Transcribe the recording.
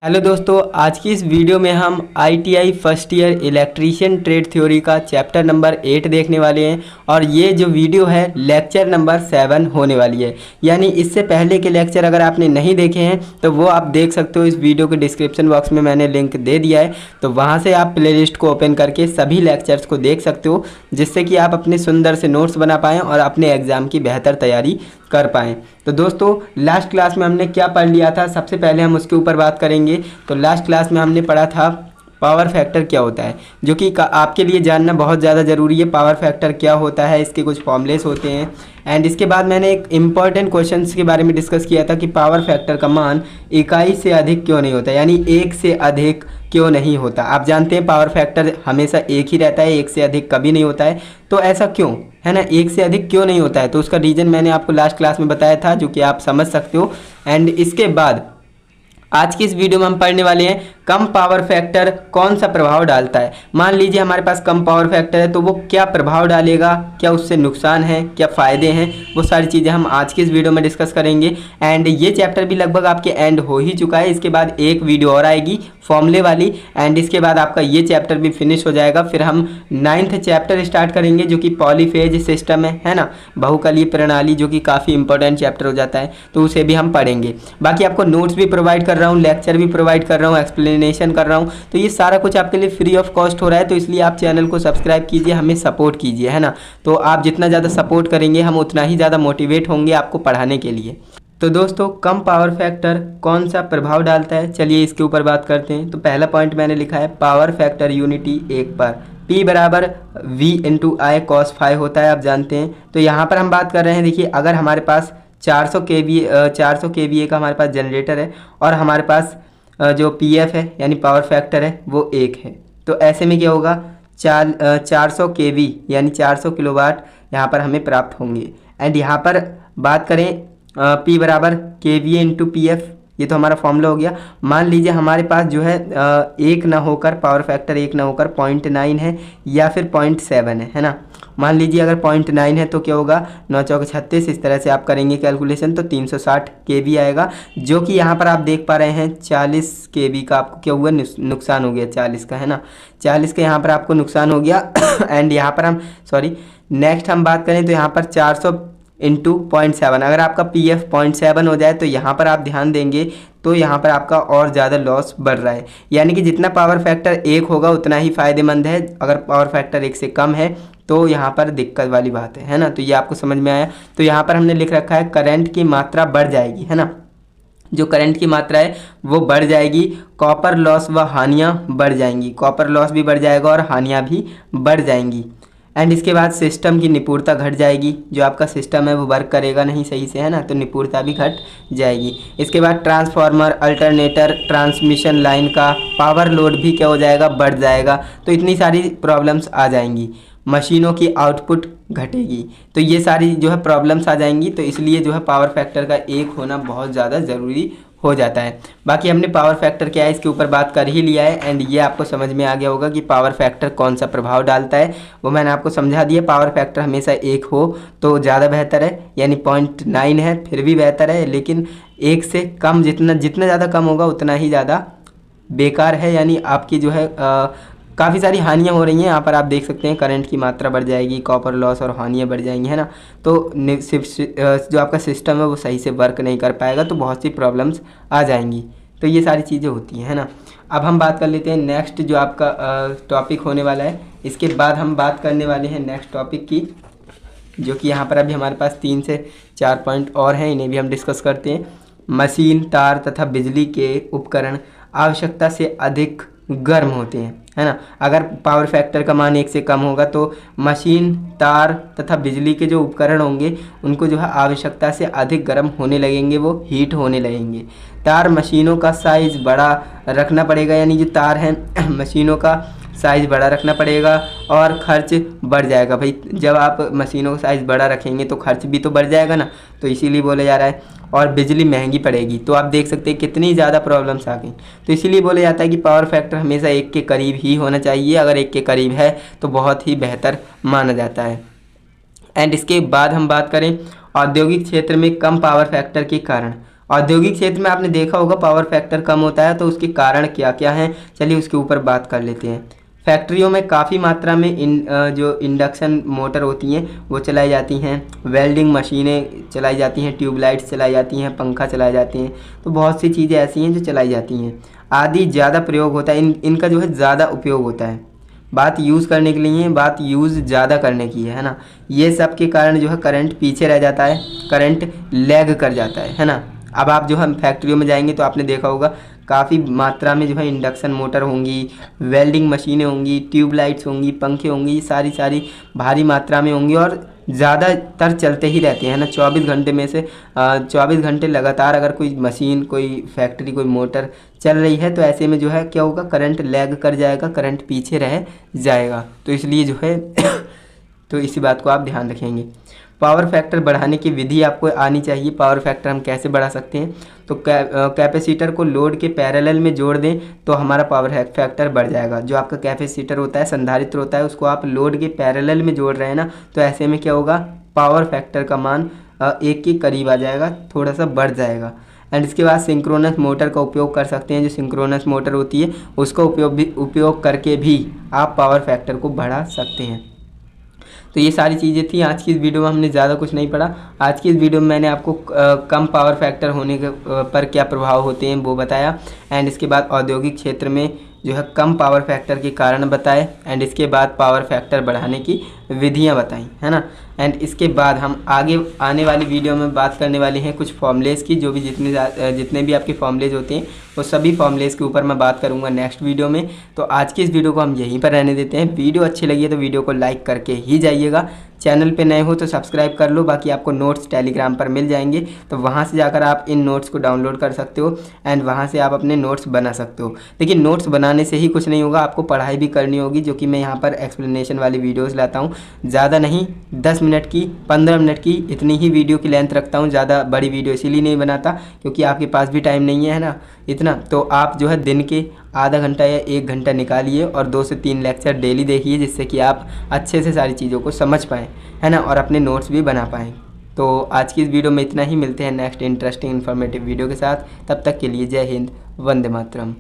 Hello दोस्तों, आज की इस वीडियो में हम ITI first year electrician trade theory का चैप्टर नंबर 8 देखने वाले हैं। और ये जो वीडियो है लेक्चर नंबर 7 होने वाली है। यानी इससे पहले के लेक्चर अगर आपने नहीं देखे हैं तो वो आप देख सकते हो। इस वीडियो के डिस्क्रिप्शन बॉक्स में मैंने लिंक दे दिया है, तो वहाँ से आप प्लेलिस्ट को ओपन करके सभी लेक्चर्स को देख सकते हो, जिससे कि आप अपने सुंदर से नोट्स बना पाएँ और अपने एग्ज़ाम की बेहतर तैयारी कर पाएँ। तो दोस्तों, लास्ट क्लास में हमने क्या पढ़ लिया था, सबसे पहले हम उसके ऊपर बात करेंगे। तो लास्ट क्लास में हमने पढ़ा था पावर फैक्टर क्या होता है, जो कि आपके लिए जानना बहुत ज़्यादा ज़रूरी है। पावर फैक्टर क्या होता है, इसके कुछ फॉर्मूलेस होते हैं। एंड इसके बाद मैंने एक इम्पॉर्टेंट क्वेश्चंस के बारे में डिस्कस किया था कि पावर फैक्टर का मान इकाई से अधिक क्यों नहीं होता, यानी एक से अधिक क्यों नहीं होता। आप जानते हैं पावर फैक्टर हमेशा एक ही रहता है, एक से अधिक कभी नहीं होता है। तो ऐसा क्यों है ना, एक से अधिक क्यों नहीं होता है, तो उसका रीज़न मैंने आपको लास्ट क्लास में बताया था, जो कि आप समझ सकते हो। एंड इसके बाद आज की इस वीडियो में हम पढ़ने वाले हैं कम पावर फैक्टर कौन सा प्रभाव डालता है। मान लीजिए हमारे पास कम पावर फैक्टर है, तो वो क्या प्रभाव डालेगा, क्या उससे नुकसान है, क्या फ़ायदे हैं, वो सारी चीज़ें हम आज की इस वीडियो में डिस्कस करेंगे। एंड ये चैप्टर भी लगभग आपके एंड हो ही चुका है। इसके बाद एक वीडियो और आएगी फॉर्मूले वाली, एंड इसके बाद आपका ये चैप्टर भी फिनिश हो जाएगा। फिर हम 9th चैप्टर स्टार्ट करेंगे, जो कि पॉलीफेज सिस्टम है ना, बहुकलीय प्रणाली, जो कि काफ़ी इंपॉर्टेंट चैप्टर हो जाता है, तो उसे भी हम पढ़ेंगे। बाकी आपको नोट्स भी प्रोवाइड कर रहा हूँ, लेक्चर भी प्रोवाइड कर रहा हूँ, एक्सप्लेनेशन कर रहा हूँ, तो ये सारा कुछ आपके लिए फ्री ऑफ कॉस्ट हो रहा है। तो इसलिए आप चैनल को सब्सक्राइब कीजिए, हमें सपोर्ट कीजिए, है ना। तो आप जितना ज़्यादा सपोर्ट करेंगे हम उतना ही ज़्यादा मोटिवेट होंगे आपको पढ़ाने के लिए। तो दोस्तों, कम पावर फैक्टर कौन सा प्रभाव डालता है, चलिए इसके ऊपर बात करते हैं। तो पहला पॉइंट मैंने लिखा है पावर फैक्टर यूनिटी 1 पर P बराबर V into I cos five होता है, आप जानते हैं। तो यहाँ पर हम बात कर रहे हैं, देखिए अगर हमारे पास 400 kVA का हमारे पास जनरेटर है और हमारे पास जो PF है यानी पावर फैक्टर है वो 1 है, तो ऐसे में क्या होगा, 400 kV यानी 400 किलोवाट यहाँ पर हमें प्राप्त होंगे। एंड यहाँ पर बात करें P बराबर KVA इंटू PF, ये तो हमारा फॉर्मूला हो गया। मान लीजिए हमारे पास जो है 1 ना होकर, पावर फैक्टर 1 ना होकर 0.9 है या फिर 0.7 है ना। मान लीजिए अगर 0.9 है तो क्या होगा, 9 चौके 36, इस तरह से आप करेंगे कैलकुलेशन तो 360 kV आएगा, जो कि यहाँ पर आप देख पा रहे हैं 40 kV का आपको क्या हुआ, नुकसान हो गया 40 का, है ना। 40 का यहाँ पर आपको नुकसान हो गया। एंड यहाँ पर हम नेक्स्ट हम बात करें तो यहाँ पर 400 इंटू 0.7, अगर आपका PF 0.7 हो जाए तो यहाँ पर आप ध्यान देंगे तो यहाँ पर आपका और ज़्यादा लॉस बढ़ रहा है। यानी कि जितना पावर फैक्टर 1 होगा उतना ही फ़ायदेमंद है, अगर पावर फैक्टर 1 से कम है तो यहाँ पर दिक्कत वाली बात है ना। तो ये आपको समझ में आया। तो यहाँ पर हमने लिख रखा है करंट की मात्रा बढ़ जाएगी, है ना, जो करंट की मात्रा है वो बढ़ जाएगी, कॉपर लॉस व हानियाँ बढ़ जाएंगी, कॉपर लॉस भी बढ़ जाएगा और हानियाँ भी बढ़ जाएंगी। एंड इसके बाद सिस्टम की निपुणता घट जाएगी, जो आपका सिस्टम है वो वर्क करेगा नहीं सही से, है ना, तो निपुणता भी घट जाएगी। इसके बाद ट्रांसफार्मर, अल्टरनेटर, ट्रांसमिशन लाइन का पावर लोड भी क्या हो जाएगा, बढ़ जाएगा। तो इतनी सारी प्रॉब्लम्स आ जाएंगी, मशीनों की आउटपुट घटेगी, तो ये सारी जो है प्रॉब्लम्स आ जाएंगी। तो इसलिए जो है पावर फैक्टर का 1 होना बहुत ज़्यादा ज़रूरी हो जाता है। बाकी हमने पावर फैक्टर क्या है इसके ऊपर बात कर ही लिया है, एंड ये आपको समझ में आ गया होगा कि पावर फैक्टर कौन सा प्रभाव डालता है, वो मैंने आपको समझा दिया। पावर फैक्टर हमेशा 1 हो तो ज़्यादा बेहतर है, यानी 0.9 है फिर भी बेहतर है, लेकिन 1 से कम, जितना ज़्यादा कम होगा उतना ही ज़्यादा बेकार है, यानी आपकी जो है काफ़ी सारी हानियाँ हो रही हैं। यहाँ पर आप देख सकते हैं करंट की मात्रा बढ़ जाएगी, कॉपर लॉस और हानियाँ बढ़ जाएंगी, है ना। तो जो आपका सिस्टम है वो सही से वर्क नहीं कर पाएगा, तो बहुत सी प्रॉब्लम्स आ जाएंगी। तो ये सारी चीज़ें होती हैं, है ना। अब हम बात कर लेते हैं नेक्स्ट जो आपका टॉपिक होने वाला है। इसके बाद हम बात करने वाले हैं नेक्स्ट टॉपिक की, जो कि यहाँ पर अभी हमारे पास 3 से 4 पॉइंट और हैं, इन्हें भी हम डिस्कस करते हैं। मशीन, तार तथा बिजली के उपकरण आवश्यकता से अधिक गर्म होते हैं, है ना। अगर पावर फैक्टर का मान 1 से कम होगा तो मशीन, तार तथा बिजली के जो उपकरण होंगे उनको जो है आवश्यकता से अधिक गर्म होने लगेंगे, वो हीट होने लगेंगे। तार मशीनों का साइज़ बड़ा रखना पड़ेगा, यानी जो तार हैं मशीनों का साइज़ बड़ा रखना पड़ेगा और खर्च बढ़ जाएगा। भाई जब आप मशीनों का साइज़ बड़ा रखेंगे तो खर्च भी तो बढ़ जाएगा ना, तो इसीलिए बोला जा रहा है। और बिजली महंगी पड़ेगी, तो आप देख सकते हैं कितनी ज़्यादा प्रॉब्लम्स आ गई। तो इसीलिए बोला जाता है कि पावर फैक्टर हमेशा 1 के करीब ही होना चाहिए, अगर 1 के करीब है तो बहुत ही बेहतर माना जाता है। एंड इसके बाद हम बात करें औद्योगिक क्षेत्र में कम पावर फैक्टर के कारण औद्योगिक क्षेत्र में आपने देखा होगा पावर फैक्टर कम होता है, तो उसके कारण क्या क्या हैं, चलिए उसके ऊपर बात कर लेते हैं। फैक्ट्रियों में काफ़ी मात्रा में जो इंडक्शन मोटर होती हैं वो चलाई जाती हैं, वेल्डिंग मशीनें चलाई जाती हैं, ट्यूबलाइट्स चलाई जाती हैं, पंखा चलाई जाती हैं, तो बहुत सी चीज़ें ऐसी हैं जो चलाई जाती हैं। आदि ज़्यादा प्रयोग होता है, इनका जो है ज़्यादा उपयोग होता है। बात यूज़ करने के लिए है, बात यूज़ ज़्यादा करने की है ना। ये सब के कारण जो है करंट पीछे रह जाता है, करंट लैग कर जाता है ना। अब आप जो है फैक्ट्रियों में जाएंगे तो आपने देखा होगा काफ़ी मात्रा में जो है इंडक्शन मोटर होंगी, वेल्डिंग मशीनें होंगी, ट्यूबलाइट्स होंगी, पंखे होंगी, ये सारी भारी मात्रा में होंगी और ज़्यादातर चलते ही रहते हैं ना। 24 घंटे में से 24 घंटे लगातार अगर कोई मशीन, कोई फैक्ट्री, कोई मोटर चल रही है तो ऐसे में जो है क्या होगा, करंट लैग कर जाएगा, करंट पीछे रह जाएगा। तो इसलिए जो है तो इसी बात को आप ध्यान रखेंगे। पावर फैक्टर बढ़ाने की विधि आपको आनी चाहिए। पावर फैक्टर हम कैसे बढ़ा सकते हैं, तो कैपेसिटर को लोड के पैरेलल में जोड़ दें तो हमारा पावर फैक्टर बढ़ जाएगा। जो आपका कैपेसिटर होता है, संधारित्र होता है, उसको आप लोड के पैरेलल में जोड़ रहे हैं ना, तो ऐसे में क्या होगा, पावर फैक्टर का मान 1 के करीब आ जाएगा, थोड़ा सा बढ़ जाएगा। एंड इसके बाद सिंक्रोनस मोटर का उपयोग कर सकते हैं। जो सिंक्रोनस मोटर होती है उसका उपयोग करके भी आप पावर फैक्टर को बढ़ा सकते हैं। तो ये सारी चीज़ें थी आज की इस वीडियो में, हमने ज़्यादा कुछ नहीं पढ़ा। आज की इस वीडियो में मैंने आपको कम पावर फैक्टर होने के पर क्या प्रभाव होते हैं वो बताया। एंड इसके बाद औद्योगिक क्षेत्र में जो है कम पावर फैक्टर के कारण बताए। एंड इसके बाद पावर फैक्टर बढ़ाने की विधियां बताई, है ना। एंड इसके बाद हम आगे आने वाली वीडियो में बात करने वाले हैं कुछ फॉर्मूलेज़ की, जो भी जितने भी आपके फॉर्मूलेज होते हैं वो सभी फॉर्मूलेज़ के ऊपर मैं बात करूंगा नेक्स्ट वीडियो में। तो आज की इस वीडियो को हम यहीं पर रहने देते हैं। वीडियो अच्छी लगी है तो वीडियो को लाइक करके ही जाइएगा। चैनल पे नए हो तो सब्सक्राइब कर लो। बाकी आपको नोट्स टेलीग्राम पर मिल जाएंगे, तो वहाँ से जाकर आप इन नोट्स को डाउनलोड कर सकते हो एंड वहाँ से आप अपने नोट्स बना सकते हो। लेकिन नोट्स बनाने से ही कुछ नहीं होगा, आपको पढ़ाई भी करनी होगी, जो कि मैं यहाँ पर एक्सप्लेनेशन वाली वीडियोज़ लाता हूँ। ज़्यादा नहीं, 10 मिनट की, 15 मिनट की, इतनी ही वीडियो की लेंथ रखता हूँ। ज़्यादा बड़ी वीडियो इसीलिए नहीं बनाता क्योंकि आपके पास भी टाइम नहीं है ना इतना। तो आप जो है दिन के आधा घंटा या 1 घंटा निकालिए और 2 से 3 लेक्चर डेली देखिए, जिससे कि आप अच्छे से सारी चीज़ों को समझ पाएँ, है ना, और अपने नोट्स भी बना पाएँ। तो आज की इस वीडियो में इतना ही। मिलते हैं नेक्स्ट इंटरेस्टिंग इन्फॉर्मेटिव वीडियो के साथ। तब तक के लिए जय हिंद, वंदे मातरम।